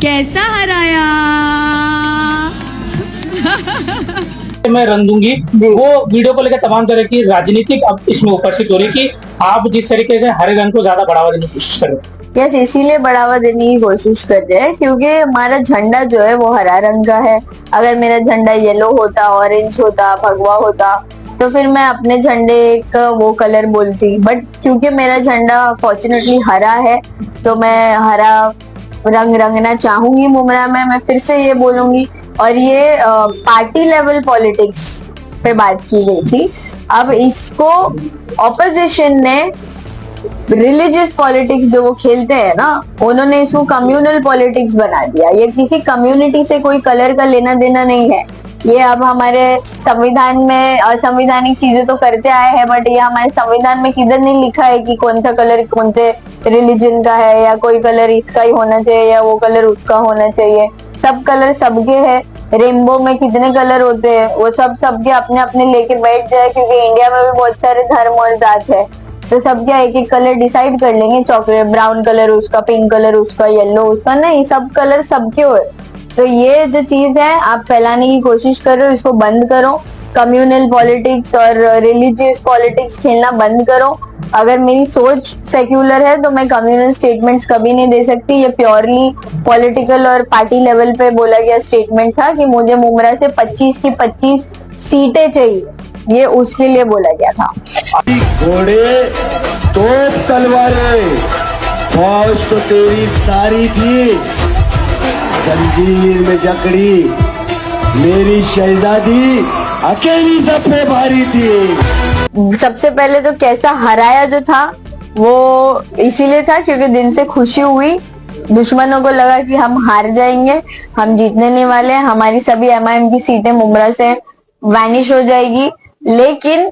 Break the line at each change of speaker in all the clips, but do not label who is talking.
कैसा हराया।
मैं रन दूंगी, वो वीडियो को लेकर तमाम तरह की राजनीतिक अब इसमें उपस्थित हो रही कि आप जिस तरीके से हरे रंग को ज्यादा बढ़ावा देने की कोशिश कर रहे हैं।
यस, इसीलिए बढ़ावा देने की कोशिश कर रहे हैं क्योंकि हमारा झंडा जो है वो हरा रंग का है। अगर मेरा झंडा येलो होता, ऑरेंज होता, भगवा होता तो फिर मैं अपने झंडे का वो कलर बोलती, बट क्योंकि मेरा झंडा फॉर्चुनेटली हरा है तो मैं हरा रंग रंगना चाहूंगी मुमरा में। मैं फिर से ये बोलूंगी, और ये पार्टी लेवल पॉलिटिक्स पे बात की गई थी। अब इसको ऑपोजिशन ने रिलीजियस पॉलिटिक्स जो वो खेलते हैं ना, उन्होंने इसको कम्युनल पॉलिटिक्स बना दिया। ये किसी कम्युनिटी से कोई कलर का लेना देना नहीं है। ये अब हमारे संविधान में असंवैधानिक चीजें तो करते आए हैं, बट ये हमारे संविधान में किधर नहीं लिखा है कि कौन सा कलर कौन से रिलीजन का है, या कोई कलर इसका ही होना चाहिए या वो कलर उसका होना चाहिए। सब कलर सबके हैं। रेनबो में कितने कलर होते हैं वो सब सबके अपने अपने लेके बैठ जाए, क्योंकि इंडिया में भी बहुत सारे धर्म और जात है, तो सबके एक एक कलर डिसाइड कर लेंगे। चॉकलेट ब्राउन कलर उसका, पिंक कलर उसका, येलो उसका, नहीं, सब कलर सबके हो। तो ये जो चीज है आप फैलाने की कोशिश कर रहे हो, इसको बंद करो। कम्युनल पॉलिटिक्स और रिलीजियस पॉलिटिक्स खेलना बंद करो। अगर मेरी सोच सेक्युलर है तो मैं कम्युनल स्टेटमेंट्स कभी नहीं दे सकती। ये प्योरली पॉलिटिकल और पार्टी लेवल पे बोला गया स्टेटमेंट था कि मुझे मुमरा से 25 की 25 सीटें चाहिए, ये उसके लिए बोला गया था।
घोड़े तो तलवारें, फौज तो तेरी सारी थी, जंजीर में जकड़ी मेरी शहजादी अकेली सब पे भारी थी।
सबसे पहले तो कैसा हराया जो था वो इसीलिए था क्योंकि दिल से खुशी हुई। दुश्मनों को लगा कि हम हार जाएंगे, हम जीतने नहीं वाले, हमारी सभी एमआईएम की सीटें मुमरा से वैनिश हो जाएगी। लेकिन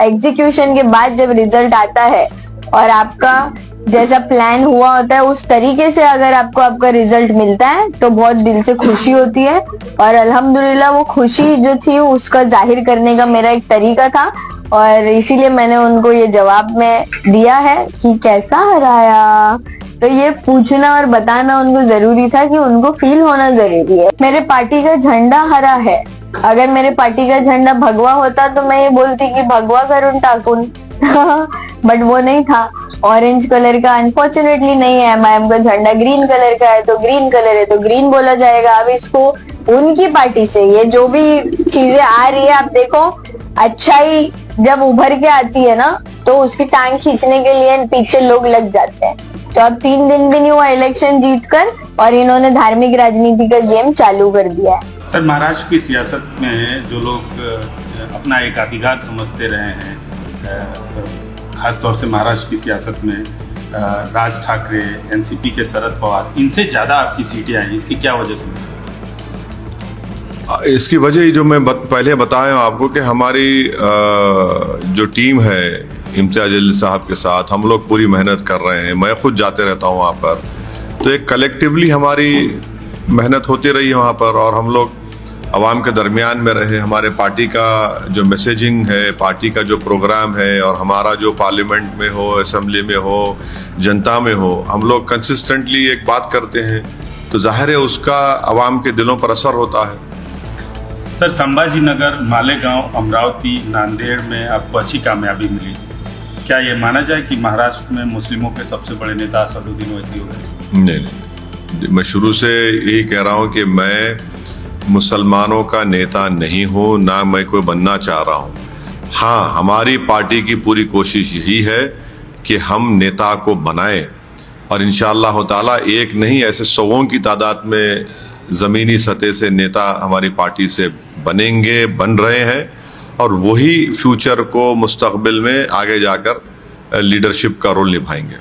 एग्जीक्यूशन के बाद जब रिजल्ट आता है और आपका जैसा प्लान हुआ होता है उस तरीके से अगर आपको आपका रिजल्ट मिलता है तो बहुत दिल से खुशी होती है। और अल्हम्दुलिल्लाह वो खुशी जो थी उसका जाहिर करने का मेरा एक तरीका था, और इसीलिए मैंने उनको ये जवाब में दिया है कि कैसा हराया। तो ये पूछना और बताना उनको जरूरी था कि उनको फील होना जरूरी है। मेरे पार्टी का झंडा हरा है। अगर मेरे पार्टी का झंडा भगवा होता तो मैं ये बोलती कि भगवा करुण टाकुन बट वो नहीं था, ऑरेंज कलर का अनफॉर्चुनेटली नहीं है। एमआईएम का झंडा ग्रीन कलर का है तो ग्रीन कलर है तो ग्रीन बोला जाएगा। अब इसको उनकी पार्टी से ये जो भी चीजें आ रही है, आप देखो अच्छाई जब उभर के आती है ना तो उसकी टांग खींचने के लिए पीछे लोग लग जाते हैं। तो अब 3 दिन भी नहीं हुआ इलेक्शन जीतकर और इन्होंने धार्मिक राजनीति का गेम चालू कर दिया है।
सर, महाराष्ट्र की सियासत में जो लोग अपना एक अधिकार समझते रहे हैं, खासतौर से महाराष्ट्र की सियासत में राज ठाकरे, एनसीपी के शरद पवार, इनसे ज़्यादा आपकी सीटें आई, इसकी क्या वजह से?
इसकी वजह जो मैं पहले बताया आपको कि हमारी जो टीम है इम्तियाज अली साहब के साथ हम लोग पूरी मेहनत कर रहे हैं। मैं खुद जाते रहता हूँ वहाँ पर, तो एक कलेक्टिवली हमारी मेहनत होती रही है वहाँ पर, और हम लोग आवाम के दरमियान में रहे। हमारे पार्टी का जो मैसेजिंग है, पार्टी का जो प्रोग्राम है, और हमारा जो पार्लियामेंट में हो, असेंबली में हो, जनता में हो, हम लोग कंसिस्टेंटली एक बात करते हैं तो जाहिर है उसका आवाम के दिलों पर असर होता है।
सर, संभाजीनगर, मालेगांव, अमरावती, नांदेड़ में आपको अच्छी कामयाबी मिली। क्या ये माना जाए कि महाराष्ट्र में मुस्लिमों के सबसे बड़े नेता असदुद्दीन ओवैसी हो गए?
नहीं, मैं शुरू से यही कह रहा हूँ कि मैं मुसलमानों का नेता नहीं हूँ, ना मैं कोई बनना चाह रहा हूँ। हाँ, हमारी पार्टी की पूरी कोशिश यही है कि हम नेता को बनाएं, और इंशाअल्लाह ताला एक नहीं ऐसे सौों की तादाद में ज़मीनी सतह से नेता हमारी पार्टी से बनेंगे, बन रहे हैं, और वही फ्यूचर को मुस्तकबिल में आगे जाकर लीडरशिप का रोल निभाएंगे।